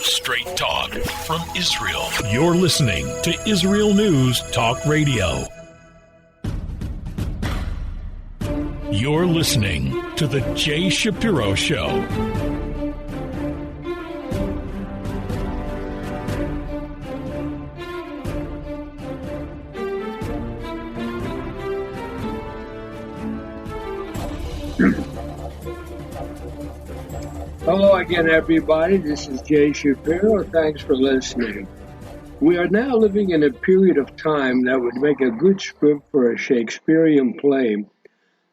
Straight talk from Israel. You're listening to Israel News Talk Radio. You're listening to the Jay Shapiro Show. Hello again, everybody. This is Jay Shapiro. Thanks for listening. We are now living in a period of time that would make a good script for a Shakespearean play.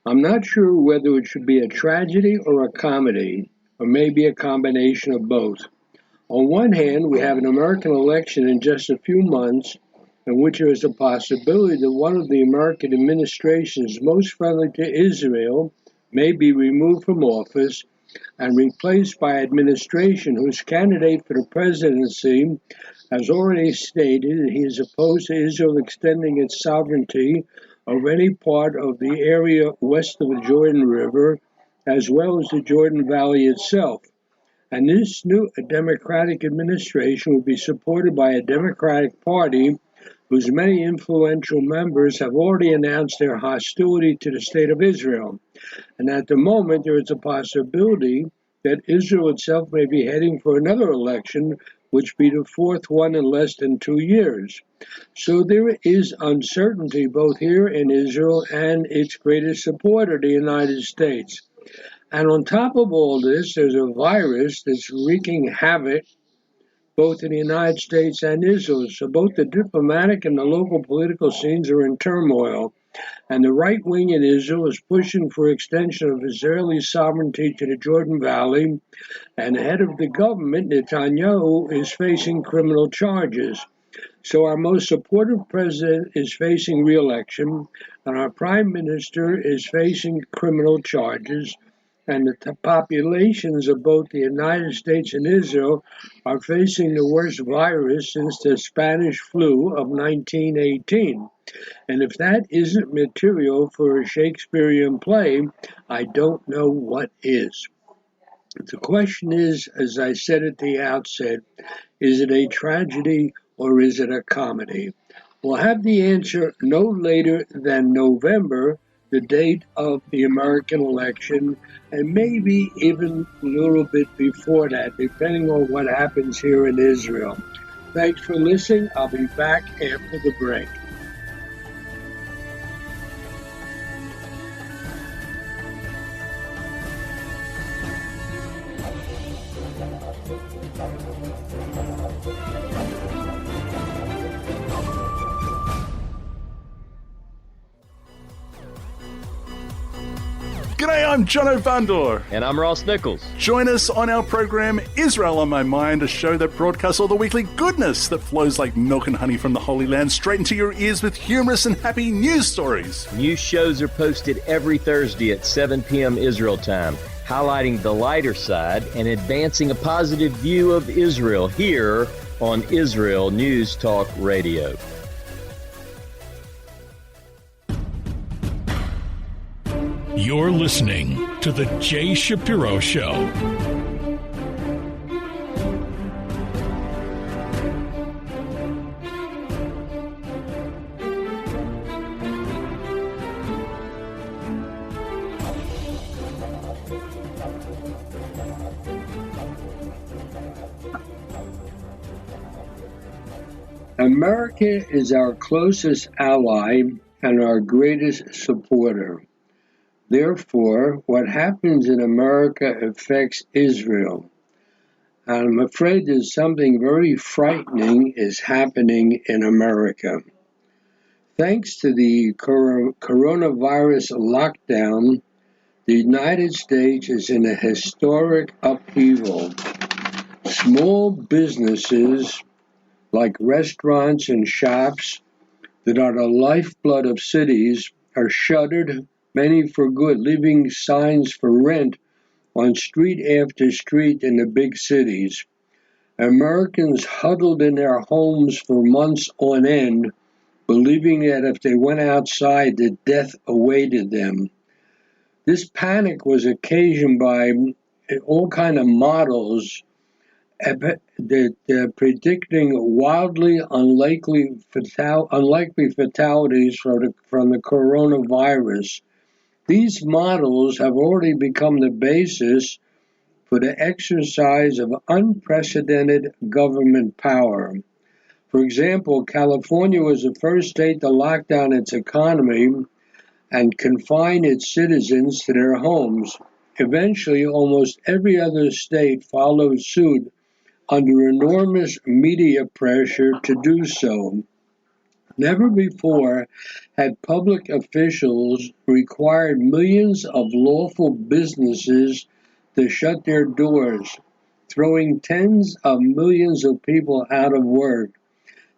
I'm not sure whether it should be a tragedy or a comedy, or maybe a combination of both. On one hand, we have an American election in just a few months, in which there is a possibility that one of the American administrations most friendly to Israel may be removed from office and replaced by an administration whose candidate for the presidency has already stated that he is opposed to Israel extending its sovereignty over any part of the area west of the Jordan River, as well as the Jordan Valley itself. And this new Democratic administration will be supported by a Democratic Party whose many influential members have already announced their hostility to the state of Israel. And at the moment, there is a possibility that Israel itself may be heading for another election, which be the fourth one in less than 2 years. So there is uncertainty both here in Israel and its greatest supporter, the United States. And on top of all this, there's a virus that's wreaking havoc both in the United States and Israel. So both the diplomatic and the local political scenes are in turmoil. And the right wing in Israel is pushing for extension of Israeli sovereignty to the Jordan Valley. And the head of the government, Netanyahu, is facing criminal charges. So our most supportive president is facing re-election, and our prime minister is facing criminal charges. And the populations of both the United States and Israel are facing the worst virus since the Spanish flu of 1918. And if that isn't material for a Shakespearean play, I don't know what is. The question is, as I said at the outset, is it a tragedy or is it a comedy? We'll have the answer no later than November, the date of the American election, and maybe even a little bit before that, depending on what happens here in Israel. Thanks for listening. I'll be back after the break. G'day, I'm Jono Vandor. And I'm Ross Nichols. Join us on our program, Israel on My Mind, a show that broadcasts all the weekly goodness that flows like milk and honey from the Holy Land straight into your ears with humorous and happy news stories. New shows are posted every Thursday at 7 p.m. Israel time, highlighting the lighter side and advancing a positive view of Israel here on Israel News Talk Radio. You're listening to the Jay Shapiro Show. America is our closest ally and our greatest supporter. Therefore, what happens in America affects Israel. And I'm afraid there's something very frightening is happening in America. Thanks to the coronavirus lockdown, the United States is in a historic upheaval. Small businesses like restaurants and shops that are the lifeblood of cities are shuttered, many for good, leaving signs for rent on street after street in the big cities. Americans huddled in their homes for months on end, believing that if they went outside, that death awaited them. This panic was occasioned by all kind of models predicting wildly unlikely fatalities from the coronavirus. These models have already become the basis for the exercise of unprecedented government power. For example, California was the first state to lock down its economy and confine its citizens to their homes. Eventually, almost every other state followed suit under enormous media pressure to do so. Never before had public officials required millions of lawful businesses to shut their doors, throwing tens of millions of people out of work.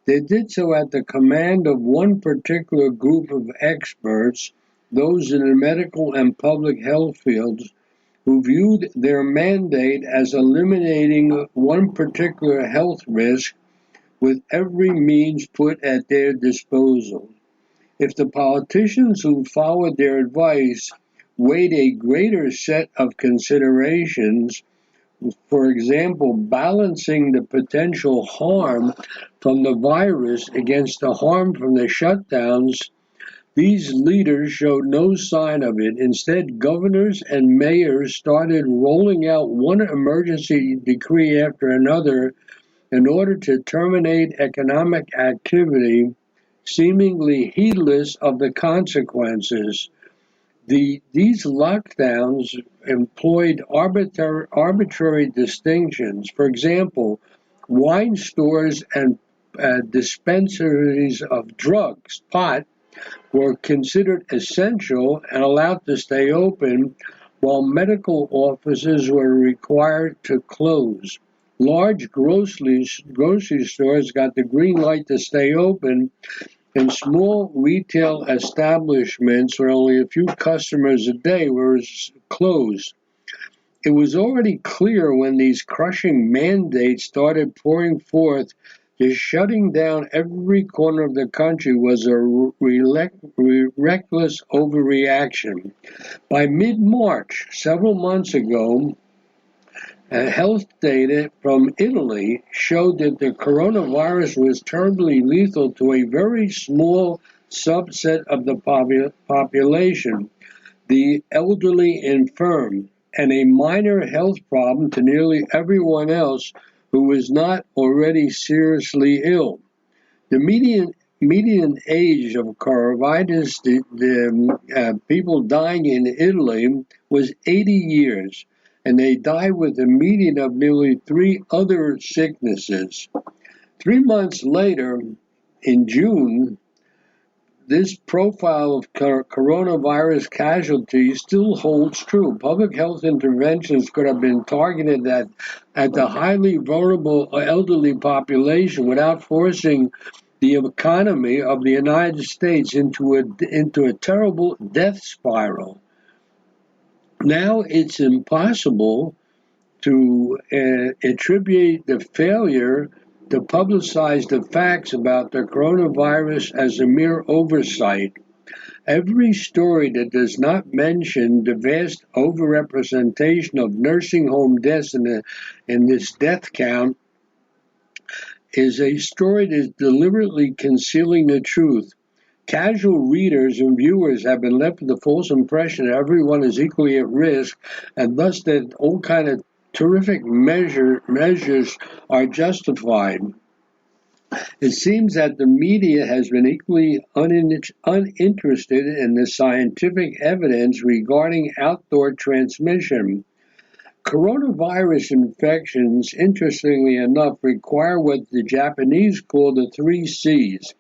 They did so at the command of one particular group of experts, those in the medical and public health fields, who viewed their mandate as eliminating one particular health risk with every means put at their disposal. If the politicians who followed their advice weighed a greater set of considerations, for example, balancing the potential harm from the virus against the harm from the shutdowns, these leaders showed no sign of it. Instead, governors and mayors started rolling out one emergency decree after another in order to terminate economic activity, seemingly heedless of the consequences. These lockdowns employed arbitrary distinctions. For example, wine stores and dispensaries of drugs, pot, were considered essential and allowed to stay open, while medical offices were required to close. Large grocery stores got the green light to stay open, and small retail establishments where only a few customers a day were closed. It was already clear when these crushing mandates started pouring forth that shutting down every corner of the country was a reckless overreaction. By mid-March, several months ago, health data from Italy showed that the coronavirus was terribly lethal to a very small subset of the population, the elderly infirm, and a minor health problem to nearly everyone else who was not already seriously ill. The median age of coronavirus, the people dying in Italy, was 80 years, and they died with a median of nearly 3 other sicknesses. 3 months later, in June, this profile of coronavirus casualties still holds true. Public health interventions could have been targeted at the highly vulnerable elderly population without forcing the economy of the United States into a terrible death spiral. Now it's impossible to attribute the failure to publicize the facts about the coronavirus as a mere oversight. Every story that does not mention the vast overrepresentation of nursing home deaths in this death count is a story that is deliberately concealing the truth. Casual readers and viewers have been left with the false impression that everyone is equally at risk, and thus that all kind of terrific measures are justified. It seems that the media has been equally uninterested in the scientific evidence regarding outdoor transmission. Coronavirus infections, interestingly enough, require what the Japanese call the 3 C's: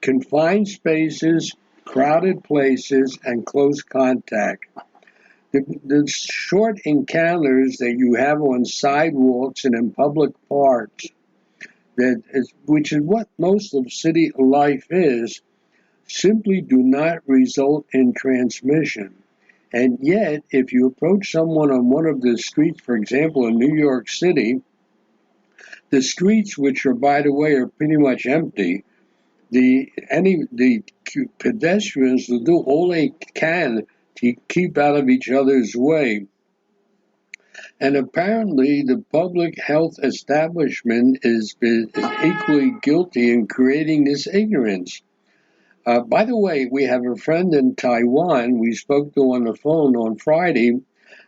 confined spaces, crowded places, and close contact. The short encounters that you have on sidewalks and in public parks, which is what most of city life is, simply do not result in transmission. And yet, if you approach someone on one of the streets, for example, in New York City, the streets, which are, by the way, are pretty much empty, the pedestrians will do all they can to keep out of each other's way. And apparently, the public health establishment is equally guilty in creating this ignorance. By the way, we have a friend in Taiwan we spoke to on the phone on Friday,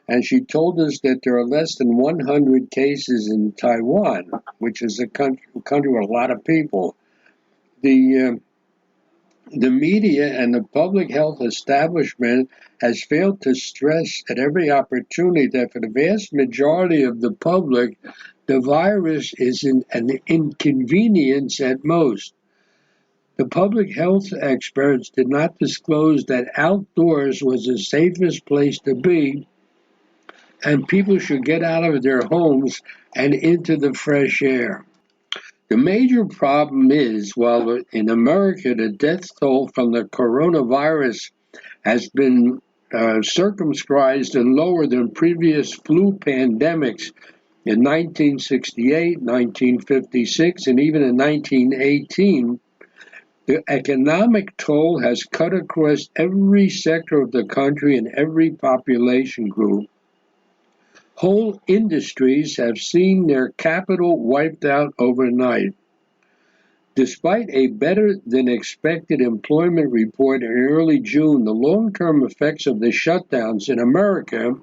and she told us that there are less than 100 cases in Taiwan, which is a country with a lot of people. The media and the public health establishment has failed to stress at every opportunity that for the vast majority of the public, the virus is an inconvenience at most. The public health experts did not disclose that outdoors was the safest place to be, and people should get out of their homes and into the fresh air. The major problem is, while in America the death toll from the coronavirus has been circumscribed and lower than previous flu pandemics in 1968, 1956, and even in 1918, the economic toll has cut across every sector of the country and every population group. Whole industries have seen their capital wiped out overnight. Despite a better-than-expected employment report in early June, the long-term effects of the shutdowns in America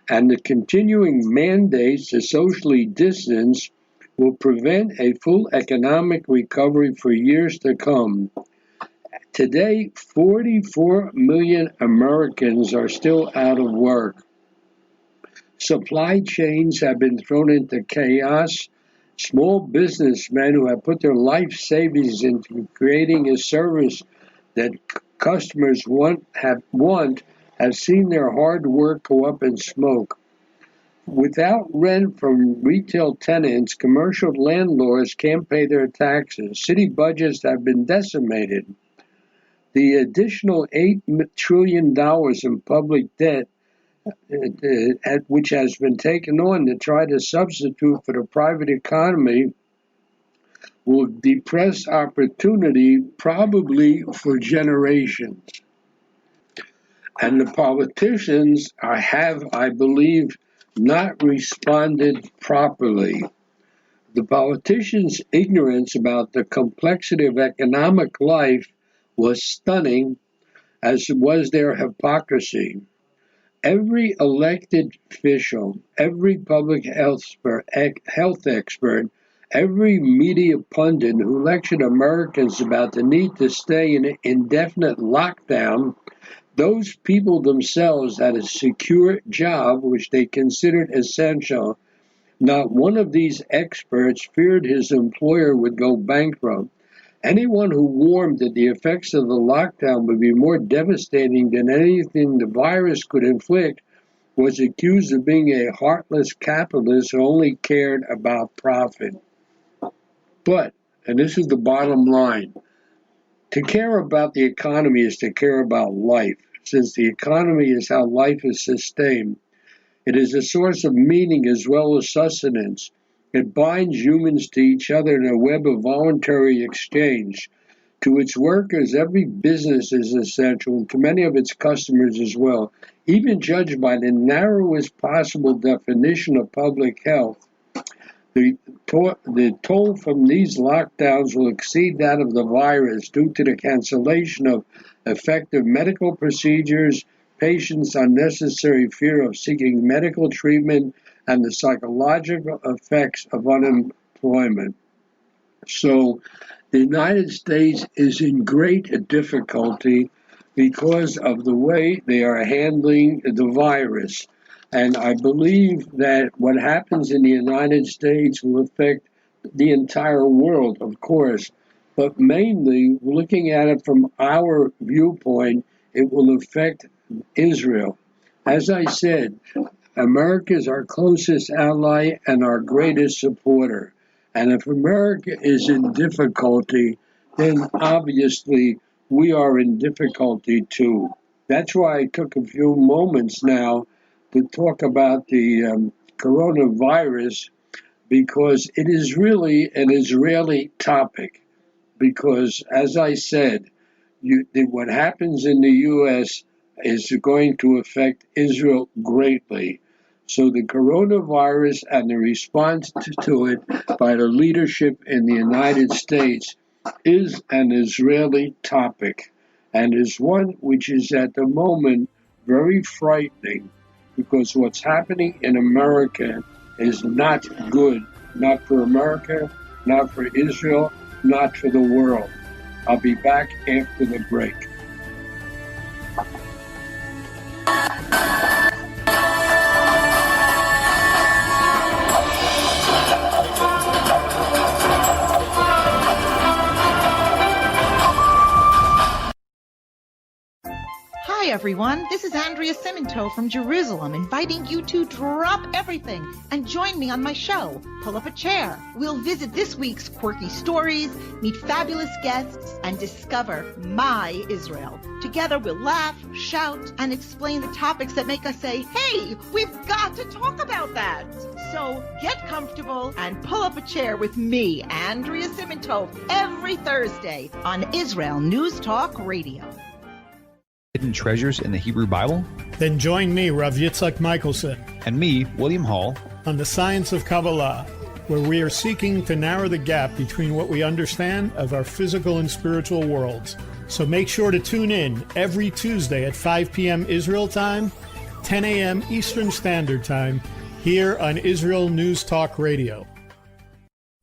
and the continuing mandates to socially distance will prevent a full economic recovery for years to come. Today, 44 million Americans are still out of work. Supply chains have been thrown into chaos. Small businessmen who have put their life savings into creating a service that customers have seen their hard work go up in smoke. Without rent from retail tenants, commercial landlords can't pay their taxes. City budgets have been decimated. The additional $8 trillion in public debt which has been taken on to try to substitute for the private economy will depress opportunity probably for generations. And the politicians have, I believe, not responded properly. The politicians' ignorance about the complexity of economic life was stunning, as was their hypocrisy. Every elected official, every public health expert, every media pundit who lectured Americans about the need to stay in indefinite lockdown, those people themselves had a secure job which they considered essential. Not one of these experts feared his employer would go bankrupt. Anyone who warned that the effects of the lockdown would be more devastating than anything the virus could inflict was accused of being a heartless capitalist who only cared about profit. But, and this is the bottom line, to care about the economy is to care about life. Since the economy is how life is sustained, it is a source of meaning as well as sustenance. It binds humans to each other in a web of voluntary exchange. To its workers, every business is essential, and to many of its customers as well. Even judged by the narrowest possible definition of public health, the toll from these lockdowns will exceed that of the virus due to the cancellation of effective medical procedures, patients' unnecessary fear of seeking medical treatment, and the psychological effects of unemployment. So the United States is in great difficulty because of the way they are handling the virus. And I believe that what happens in the United States will affect the entire world, of course. But mainly, looking at it from our viewpoint, it will affect Israel. As I said, America is our closest ally and our greatest supporter. And if America is in difficulty, then obviously we are in difficulty too. That's why I took a few moments now to talk about the coronavirus, because it is really an Israeli topic. Because, as I said, what happens in the U.S. is going to affect Israel greatly. So the coronavirus and the response to it by the leadership in the United States is an Israeli topic, and is one which is at the moment very frightening, because what's happening in America is not good, not for America, not for Israel, not for the world. I'll be back after the break. Hi everyone, this is Andrea Siminto from Jerusalem, inviting you to drop everything and join me on my show, Pull Up a Chair. We'll visit this week's quirky stories, meet fabulous guests, and discover my Israel. Together we'll laugh, shout, and explain the topics that make us say, hey, we've got to talk about that. So get comfortable and pull up a chair with me, Andrea Siminto, every Thursday on Israel News Talk Radio. Hidden treasures in the Hebrew Bible? Then join me, Rav Yitzhak Michelson, and me, William Hall, on the Science of Kabbalah, where we are seeking to narrow the gap between what we understand of our physical and spiritual worlds. So make sure to tune in every Tuesday at 5 p.m. Israel time, 10 a.m. Eastern Standard Time, here on Israel News Talk Radio.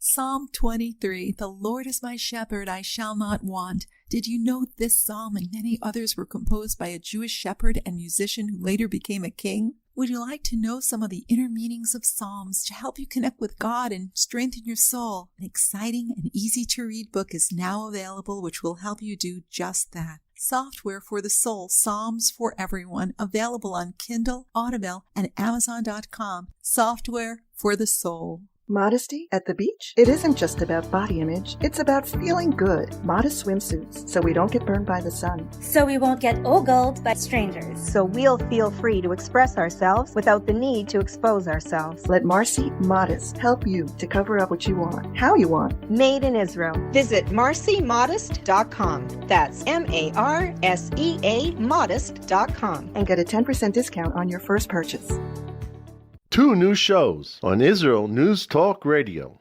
Psalm 23, the Lord is my shepherd, I shall not want. Did you know this psalm and many others were composed by a Jewish shepherd and musician who later became a king? Would you like to know some of the inner meanings of psalms to help you connect with God and strengthen your soul? An exciting and easy-to-read book is now available which will help you do just that. Software for the Soul, Psalms for Everyone, available on Kindle, Audible, and Amazon.com. Software for the Soul. Modesty at the beach? It isn't just about body image. It's about feeling good. Modest swimsuits, so we don't get burned by the sun. So we won't get ogled by strangers. So we'll feel free to express ourselves without the need to expose ourselves. Let Marcy Modest help you to cover up what you want, how you want. Made in Israel. Visit marcymodest.com. That's MARSEA modest.com. And get a 10% discount on your first purchase. 2 new shows on Israel News Talk Radio.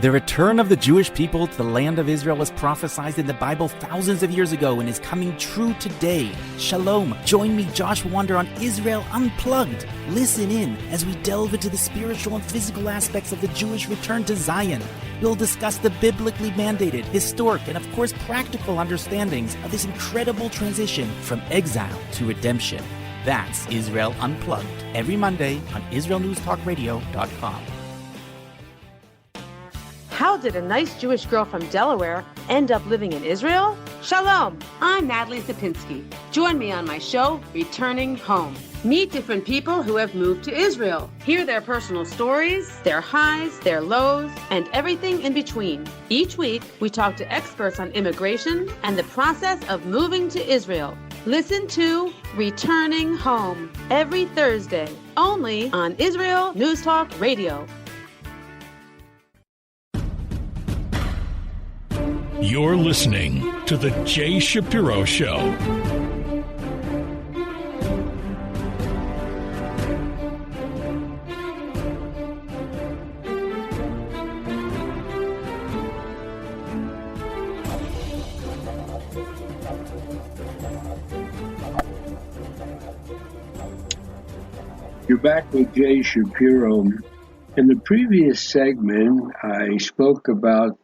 The return of the Jewish people to the land of Israel was prophesied in the Bible thousands of years ago and is coming true today. Shalom. Join me, Josh Wander, on Israel Unplugged. Listen in as we delve into the spiritual and physical aspects of the Jewish return to Zion. We'll discuss the biblically mandated, historic, and of course practical understandings of this incredible transition from exile to redemption. That's Israel Unplugged, every Monday on IsraelNewsTalkRadio.com. How did a nice Jewish girl from Delaware end up living in Israel? Shalom, I'm Natalie Sapinski. Join me on my show, Returning Home. Meet different people who have moved to Israel. Hear their personal stories, their highs, their lows, and everything in between. Each week, we talk to experts on immigration and the process of moving to Israel. Listen to Returning Home every Thursday, only on Israel News Talk Radio. You're listening to The Jay Shapiro Show. You're back with Jay Shapiro. In the previous segment, I spoke about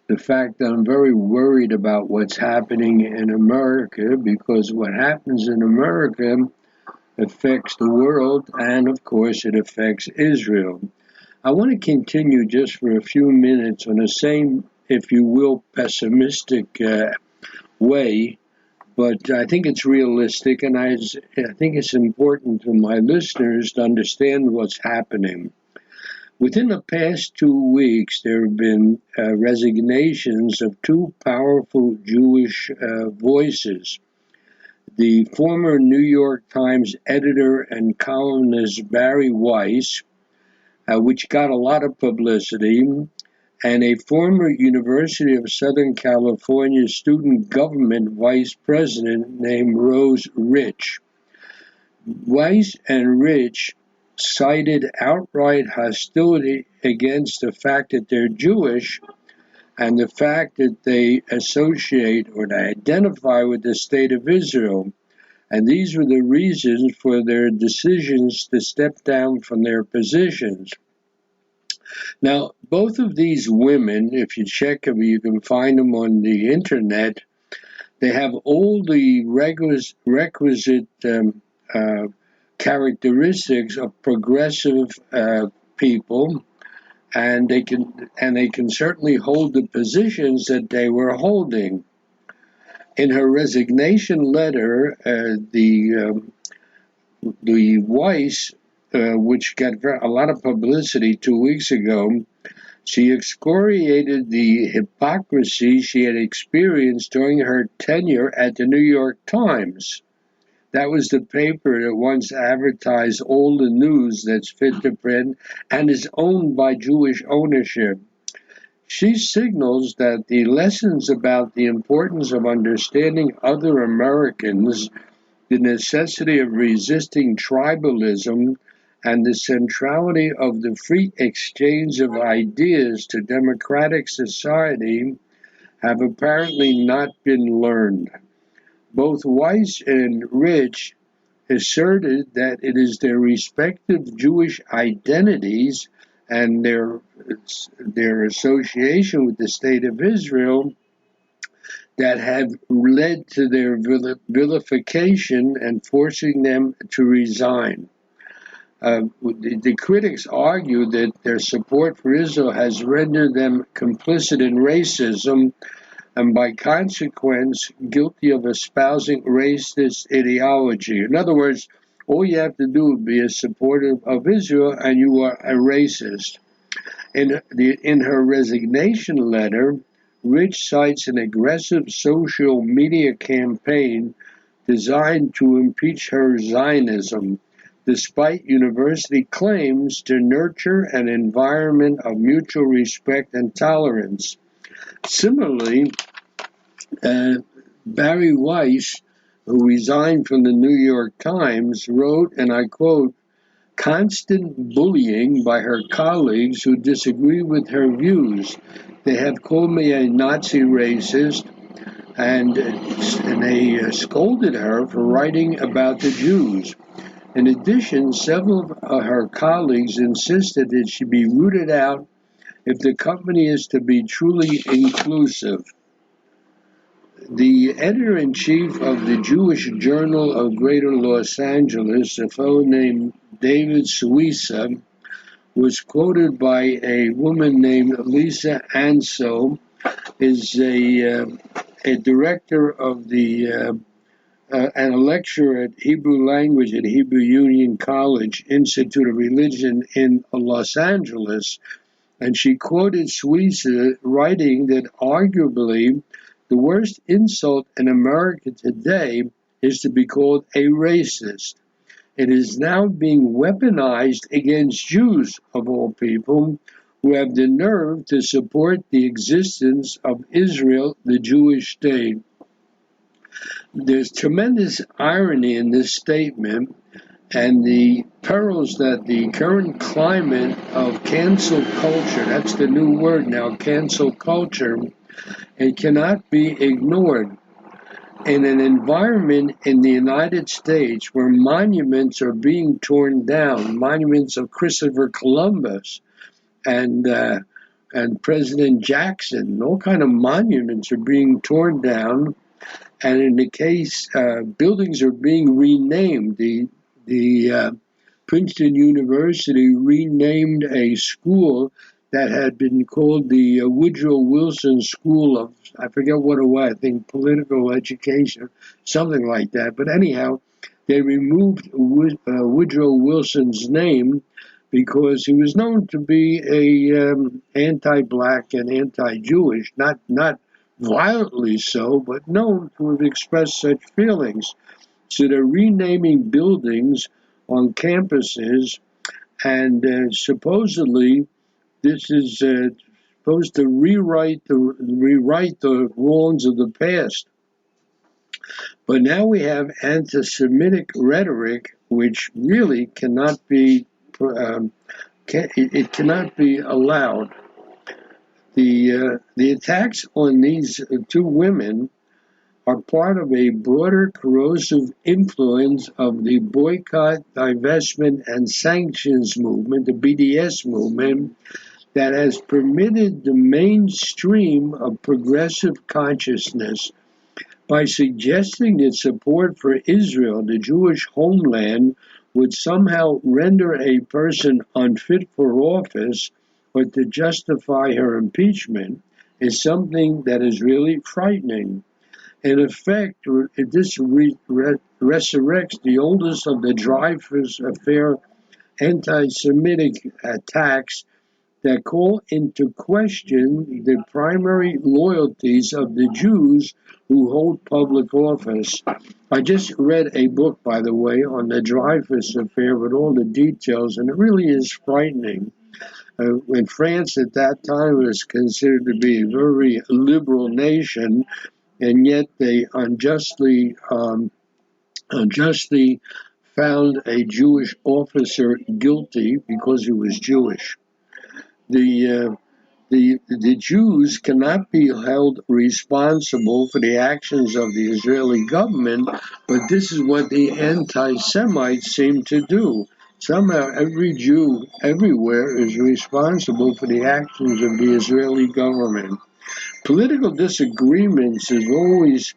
the fact that I'm very worried about what's happening in America, because what happens in America affects the world, and of course it affects Israel. I want to continue just for a few minutes on the same, if you will, pessimistic way, but I think it's realistic, and I think it's important to my listeners to understand what's happening. Within the past 2 weeks, there have been resignations of 2 powerful Jewish voices. The former New York Times editor and columnist Barry Weiss, which got a lot of publicity, and a former University of Southern California student government vice president named Rose Rich. Weiss and Rich cited outright hostility against the fact that they're Jewish and the fact that they associate or they identify with the state of Israel. And these were the reasons for their decisions to step down from their positions. Now, both of these women, if you check them, you can find them on the internet, they have all the requisite characteristics of progressive people, and they can certainly hold the positions that they were holding. In her resignation letter, the Weiss, which got a lot of publicity 2 weeks ago, she excoriated the hypocrisy she had experienced during her tenure at the New York Times. That was the paper that once advertised all the news that's fit to print and is owned by Jewish ownership. She signals that the lessons about the importance of understanding other Americans, the necessity of resisting tribalism, and the centrality of the free exchange of ideas to democratic society have apparently not been learned. Both Weiss and Rich asserted that it is their respective Jewish identities and their association with the state of Israel that have led to their vilification and forcing them to resign. The critics argue that their support for Israel has rendered them complicit in racism and by consequence guilty of espousing racist ideology. In other words, all you have to do is be a supporter of Israel and you are a racist. In her resignation letter, Rich cites an aggressive social media campaign designed to impeach her Zionism, despite university claims to nurture an environment of mutual respect and tolerance. Similarly, Barry Weiss, who resigned from the New York Times, wrote, and I quote, "Constant bullying by her colleagues who disagree with her views. They have called me a Nazi racist, and they scolded her for writing about the Jews. In addition, several of her colleagues insisted that she be rooted out if the company is to be truly inclusive." The editor-in-chief of the Jewish Journal of Greater Los Angeles, a fellow named David Suissa, was quoted by a woman named Lisa Ansel, is a director of the and a lecturer at Hebrew Language at Hebrew Union College Institute of Religion in Los Angeles. And she quoted Suissa writing that arguably the worst insult in America today is to be called a racist. It is now being weaponized against Jews, of all people, who have the nerve to support the existence of Israel, the Jewish state. There's tremendous irony in this statement and the perils that the current climate of cancel culture, that's the new word now, cancel culture, it cannot be ignored. In an environment in the United States where monuments are being torn down, monuments of Christopher Columbus and President Jackson, all kind of monuments are being torn down, and in the case, buildings are being renamed. The Princeton University renamed a school that had been called the Woodrow Wilson School of, I forget what it was, I think political education, something like that. But anyhow, they removed Woodrow Wilson's name because he was known to be a anti-black and anti-Jewish, not violently so, but known to have expressed such feelings. So they're renaming buildings on campuses, and supposedly this is supposed to rewrite the wrongs of the past. But now we have anti-Semitic rhetoric, which really cannot be it cannot be allowed. The attacks on these two women are part of a broader corrosive influence of the boycott, divestment, and sanctions movement, the BDS movement, that has permitted the mainstream of progressive consciousness by suggesting that support for Israel, the Jewish homeland, would somehow render a person unfit for office or to justify her impeachment is something that is really frightening. In effect, this resurrects the oldest of the Dreyfus Affair anti-Semitic attacks that call into question the primary loyalties of the Jews who hold public office. I just read a book, by the way, on the Dreyfus Affair with all the details, and it really is frightening. When France at that time was considered to be a very liberal nation, and yet they unjustly found a Jewish officer guilty because he was Jewish. The Jews cannot be held responsible for the actions of the Israeli government, but this is what the anti-Semites seem to do. Somehow every Jew everywhere is responsible for the actions of the Israeli government. Political disagreements has always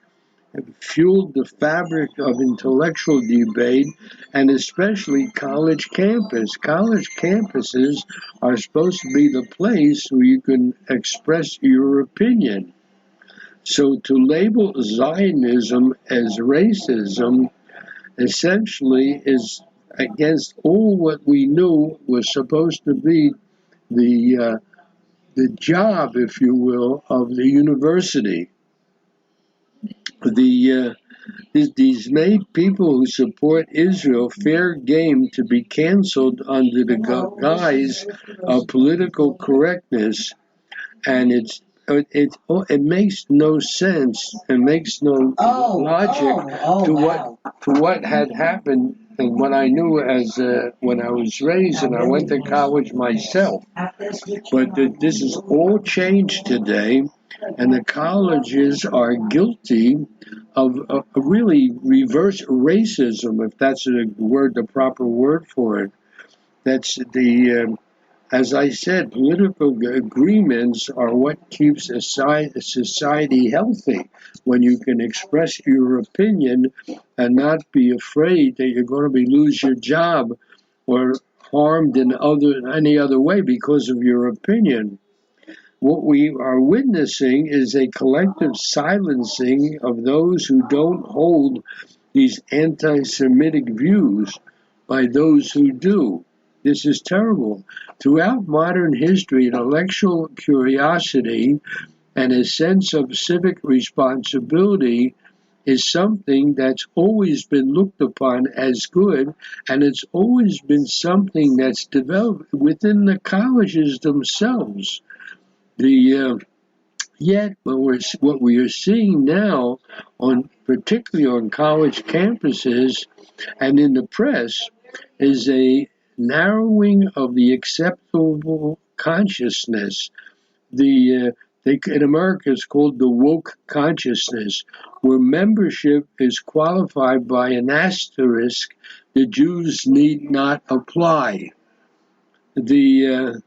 fueled the fabric of intellectual debate, and especially college campus. College campuses are supposed to be the place where you can express your opinion. So to label Zionism as racism essentially is against all what we knew was supposed to be the job, if you will, of the university. These made people who support Israel fair game to be canceled under the guise of political correctness, and it makes no sense and makes no logic to what had happened and what I knew as when I was raised and I went to college myself. But this is all changed today, and the colleges are guilty of really reverse racism, if that's the proper word for it. That's as I said, political agreements are what keeps a society healthy. When you can express your opinion and not be afraid that you're going to lose your job or harmed in any other way because of your opinion. What we are witnessing is a collective silencing of those who don't hold these anti-Semitic views by those who do. This is terrible. Throughout modern history, intellectual curiosity and a sense of civic responsibility is something that's always been looked upon as good, and it's always been something that's developed within the colleges themselves. Yet, what we are seeing now, particularly on college campuses and in the press, is a narrowing of the acceptable consciousness. In America, it's called the woke consciousness, where membership is qualified by an asterisk. The Jews need not apply. The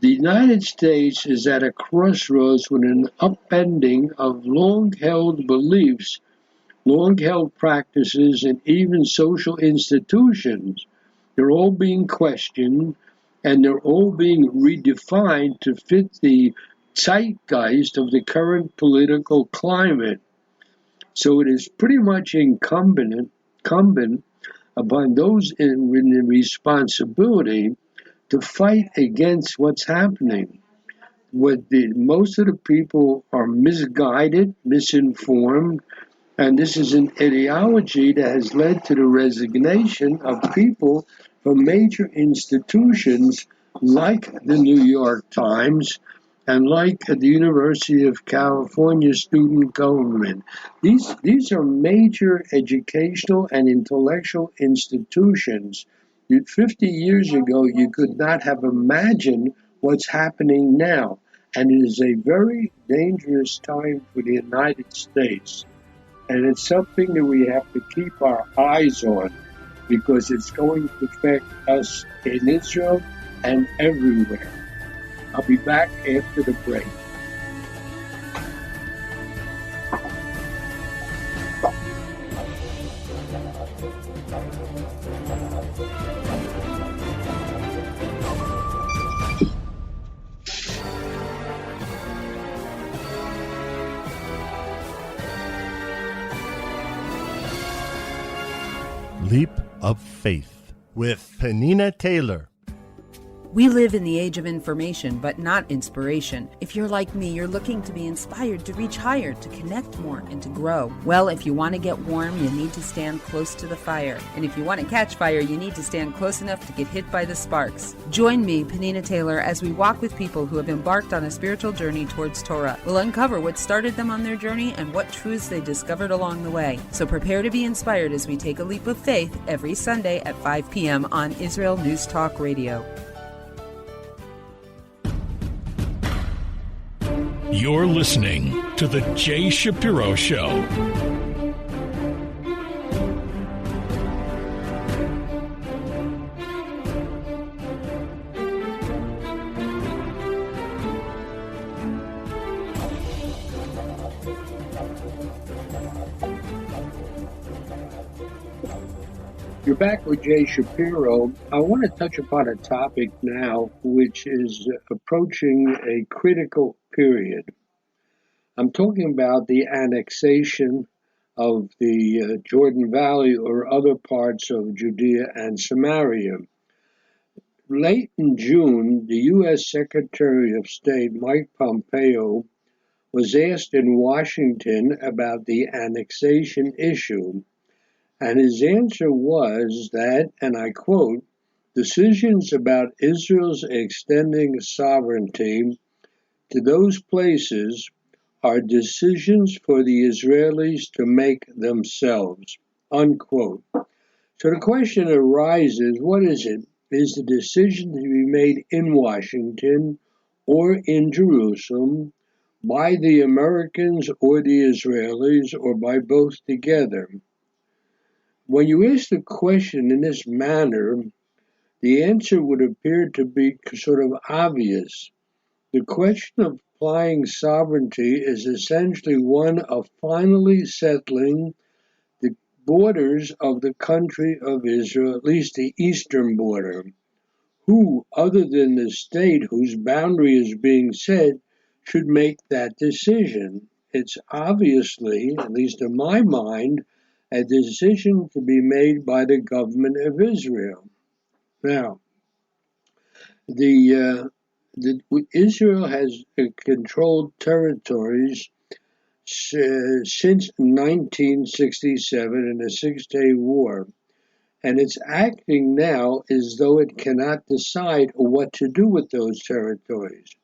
United States is at a crossroads with an upending of long-held beliefs, long-held practices, and even social institutions. They're all being questioned, and they're all being redefined to fit the zeitgeist of the current political climate. So it is pretty much incumbent upon those with the responsibility to fight against what's happening. Most of the people are misguided, misinformed, and this is an ideology that has led to the resignation of people from major institutions like the New York Times and like the University of California student government. These are major educational and intellectual institutions. 50 years ago, you could not have imagined what's happening now. And it is a very dangerous time for the United States. And it's something that we have to keep our eyes on because it's going to affect us in Israel and everywhere. I'll be back after the break. Leap of Faith with Penina Taylor. We live in the age of information, but not inspiration. If you're like me, you're looking to be inspired to reach higher, to connect more, and to grow. Well, if you want to get warm, you need to stand close to the fire. And if you want to catch fire, you need to stand close enough to get hit by the sparks. Join me, Penina Taylor, as we walk with people who have embarked on a spiritual journey towards Torah. We'll uncover what started them on their journey and what truths they discovered along the way. So prepare to be inspired as we take a leap of faith every Sunday at 5 p.m. on Israel News Talk Radio. You're listening to The Jay Shapiro Show. You're back with Jay Shapiro. I want to touch upon a topic now which is approaching a critical period. I'm talking about the annexation of the Jordan Valley or other parts of Judea and Samaria. Late in June, the U.S. Secretary of State Mike Pompeo was asked in Washington about the annexation issue. And his answer was that, and I quote, decisions about Israel's extending sovereignty to those places are decisions for the Israelis to make themselves, unquote. So the question arises, what is it? Is the decision to be made in Washington or in Jerusalem by the Americans or the Israelis or by both together? When you ask the question in this manner, the answer would appear to be sort of obvious. The question of applying sovereignty is essentially one of finally settling the borders of the country of Israel, at least the eastern border. Who, other than the state whose boundary is being set, should make that decision? It's obviously, at least in my mind, a decision to be made by the government of Israel. Now, Israel has controlled territories since 1967 in the Six-Day War, and it's acting now as though it cannot decide what to do with those territories.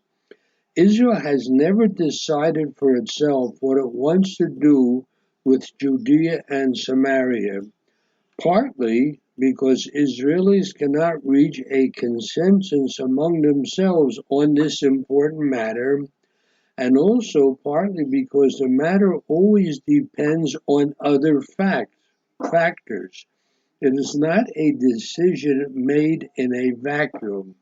Israel has never decided for itself what it wants to do with Judea and Samaria, partly because Israelis cannot reach a consensus among themselves on this important matter, and also partly because the matter always depends on other factors. It is not a decision made in a vacuum.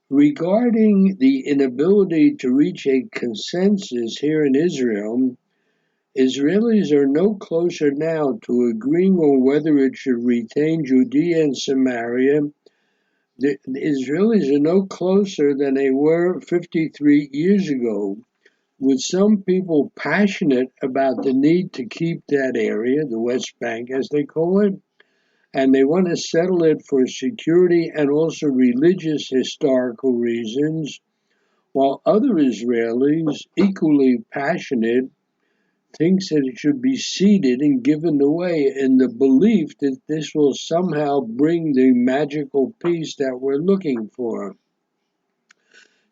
Regarding the inability to reach a consensus here in Israel, Israelis are no closer now to agreeing on whether it should retain Judea and Samaria. The Israelis are no closer than they were 53 years ago, with some people passionate about the need to keep that area, the West Bank as they call it, and they want to settle it for security and also religious historical reasons, while other Israelis, equally passionate, thinks that it should be ceded and given away in the belief that this will somehow bring the magical peace that we're looking for.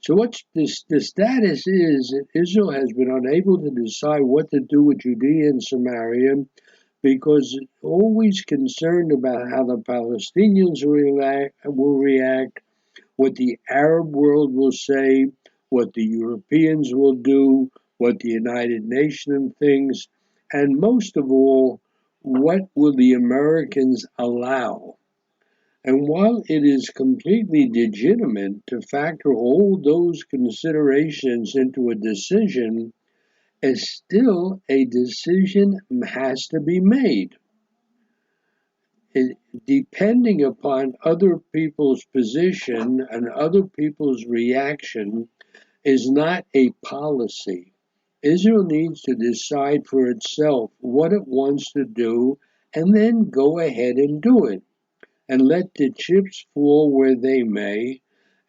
So what's the status is that Israel has been unable to decide what to do with Judea and Samaria because it's always concerned about how the Palestinians will react, what the Arab world will say, what the Europeans will do, what the United Nations thinks, and most of all, what will the Americans allow? And while it is completely legitimate to factor all those considerations into a decision, still a decision has to be made. Depending upon other people's position and other people's reaction is not a policy. Israel needs to decide for itself what it wants to do and then go ahead and do it and let the chips fall where they may,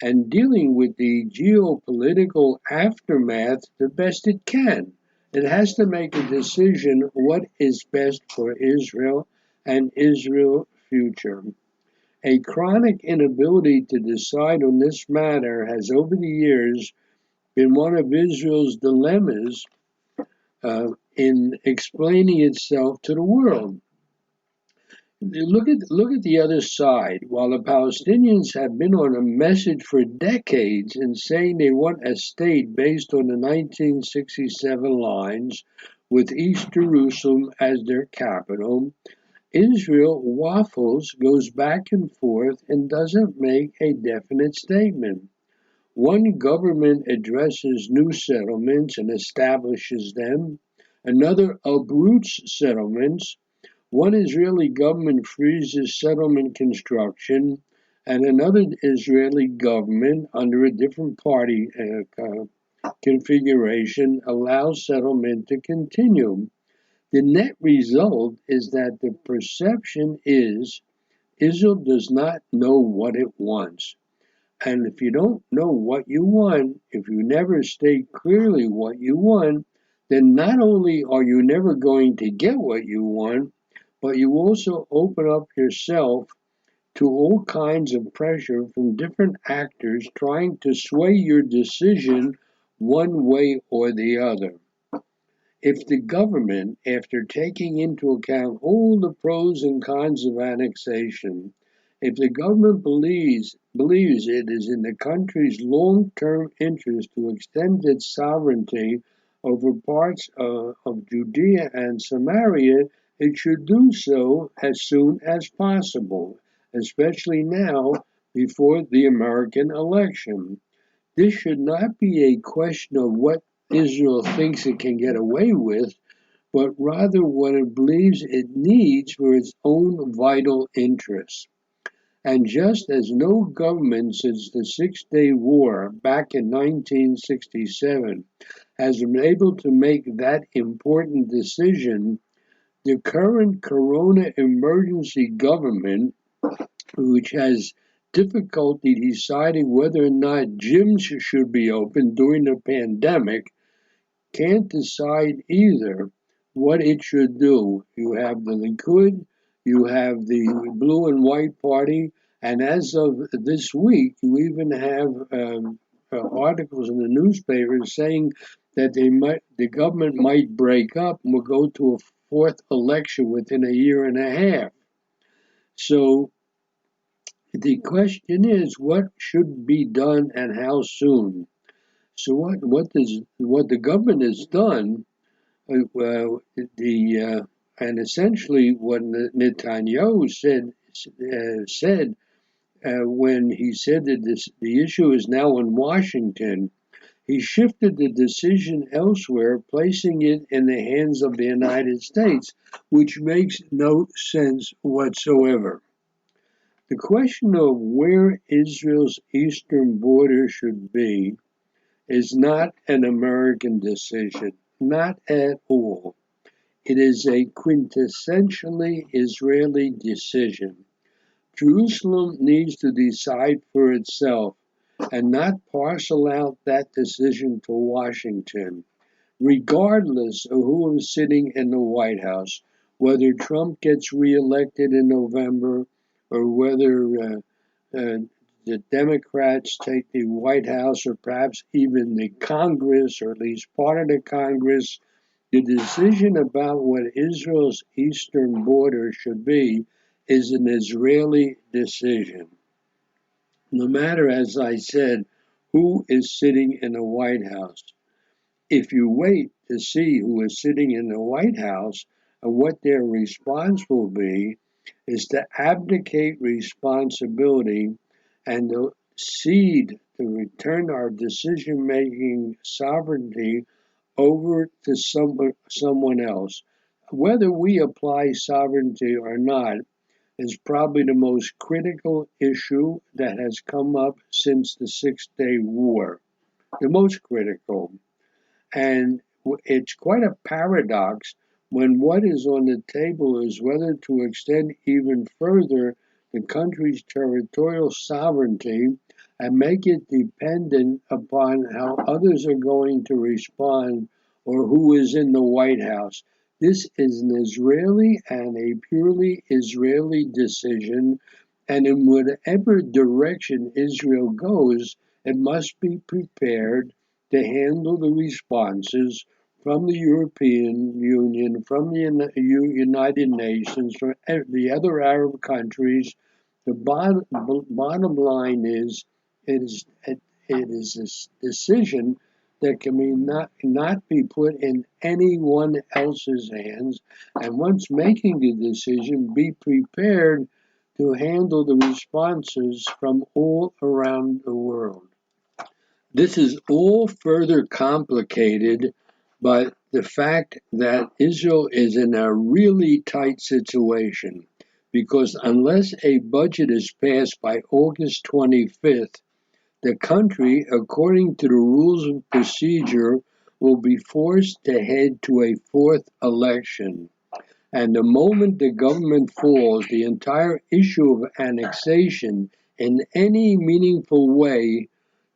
and dealing with the geopolitical aftermath the best it can. It has to make a decision what is best for Israel and Israel's future. A chronic inability to decide on this matter has over the years been one of Israel's dilemmas in explaining itself to the world. Look at the other side. While the Palestinians have been on a message for decades in saying they want a state based on the 1967 lines with East Jerusalem as their capital, Israel waffles, goes back and forth, and doesn't make a definite statement. One government addresses new settlements and establishes them. Another uproots settlements. One Israeli government freezes settlement construction, and another Israeli government, under a different party configuration, allows settlement to continue. The net result is that the perception is Israel does not know what it wants. And if you don't know what you want, if you never state clearly what you want, then not only are you never going to get what you want, but you also open up yourself to all kinds of pressure from different actors trying to sway your decision one way or the other. If the government, after taking into account all the pros and cons of annexation, if the government believes it is in the country's long-term interest to extend its sovereignty over parts of Judea and Samaria, it should do so as soon as possible, especially now before the American election. This should not be a question of what Israel thinks it can get away with, but rather what it believes it needs for its own vital interests. And just as no government since the Six-Day War back in 1967 has been able to make that important decision, the current corona emergency government, which has difficulty deciding whether or not gyms should be open during the pandemic, can't decide either what it should do. You have the Likud, you have the Blue and White Party, and as of this week, you even have articles in the newspapers saying that the government might break up and will go to a fourth election within a year and a half. So the question is, what should be done and how soon? So what the government has done, and essentially what Netanyahu said when he said that the issue is now in Washington, he shifted the decision elsewhere, placing it in the hands of the United States, which makes no sense whatsoever. The question of where Israel's eastern border should be is not an American decision, not at all. It is a quintessentially Israeli decision. Jerusalem needs to decide for itself and not parcel out that decision to Washington, regardless of who is sitting in the White House, whether Trump gets reelected in November or whether the Democrats take the White House or perhaps even the Congress, or at least part of the Congress, The decision about what Israel's eastern border should be is an Israeli decision. No matter, as I said, who is sitting in the White House. If you wait to see who is sitting in the White House and what their response will be, is to abdicate responsibility and to cede to return our decision-making sovereignty over to someone else. Whether we apply sovereignty or not is probably the most critical issue that has come up since the Six-Day War. The most critical. And it's quite a paradox when what is on the table is whether to extend even further the country's territorial sovereignty and make it dependent upon how others are going to respond or who is in the White House. This is an Israeli and a purely Israeli decision, and in whatever direction Israel goes, it must be prepared to handle the responses from the European Union, from the United Nations, from the other Arab countries. The bottom line is, it is a decision that can be not be put in anyone else's hands, and once making the decision, be prepared to handle the responses from all around the world. This is all further complicated by the fact that Israel is in a really tight situation, because unless a budget is passed by August 25th, the country, according to the rules of procedure, will be forced to head to a fourth election. And the moment the government falls, the entire issue of annexation in any meaningful way,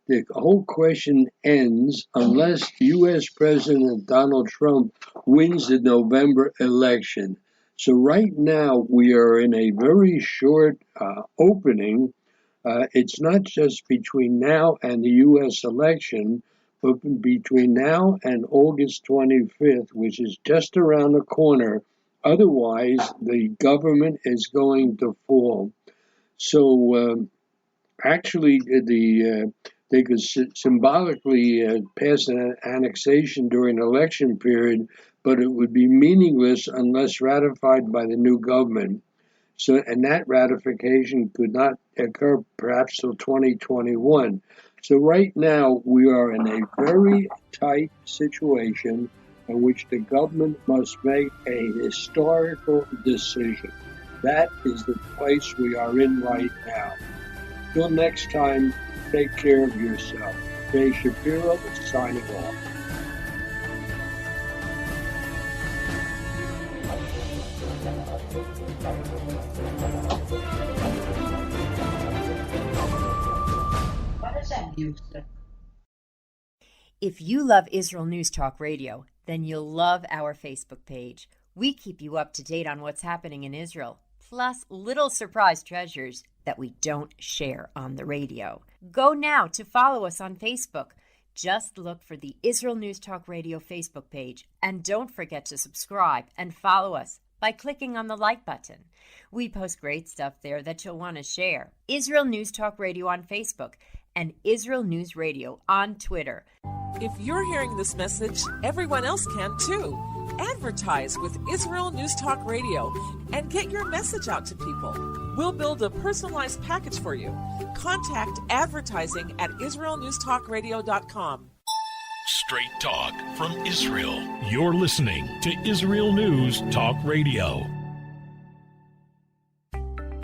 the whole question ends unless U.S. President Donald Trump wins the November election. So right now we are in a very short opening. It's not just between now and the U.S. election, but between now and August 25th, which is just around the corner. Otherwise, the government is going to fall. So actually, they could symbolically pass an annexation during an election period, but it would be meaningless unless ratified by the new government. So, and that ratification could not occur perhaps till 2021. So right now we are in a very tight situation in which the government must make a historical decision. That is the place we are in right now. Till next time, take care of yourself. Jay Shapiro signing off. If you love Israel News Talk Radio, then you'll love our Facebook page. We keep you up to date on what's happening in Israel, plus little surprise treasures that we don't share on the radio. Go now to follow us on Facebook. Just look for the Israel News Talk Radio Facebook page, and don't forget to subscribe and follow us by clicking on the like button. We post great stuff there that you'll want to share. Israel News Talk Radio on Facebook and Israel News Radio on Twitter. If you're hearing this message, everyone else can too. Advertise with Israel News Talk Radio and get your message out to people. We'll build a personalized package for you. Contact advertising at israelnewstalkradio.com. Straight talk from Israel. You're listening to Israel News Talk Radio.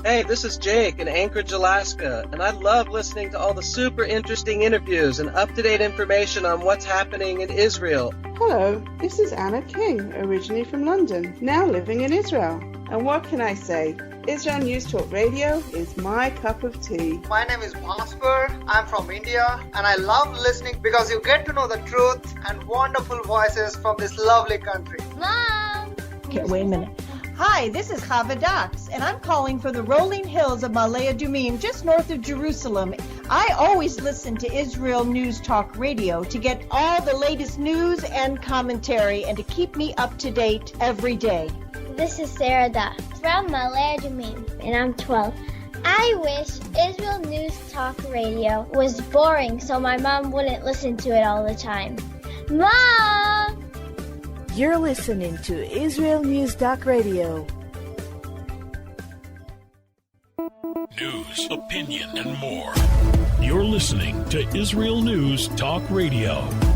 Hey, this is Jake in Anchorage, Alaska, and I love listening to all the super interesting interviews and up-to-date information on what's happening in Israel. Hello, this is Anna King, originally from London, now living in Israel. And what can I say? Israel News Talk Radio is my cup of tea. My name is Bhaskar. I'm from India, and I love listening because you get to know the truth and wonderful voices from this lovely country. Mom! Okay, wait a minute. Hi, this is Chava Dax, and I'm calling from the rolling hills of Ma'ale Adumim, just north of Jerusalem. I always listen to Israel News Talk Radio to get all the latest news and commentary and to keep me up to date every day. This is Sarah Da from Malaya Jamim, and I'm 12. I wish Israel News Talk Radio was boring so my mom wouldn't listen to it all the time. Mom! You're listening to Israel News Talk Radio. News, opinion, and more. You're listening to Israel News Talk Radio.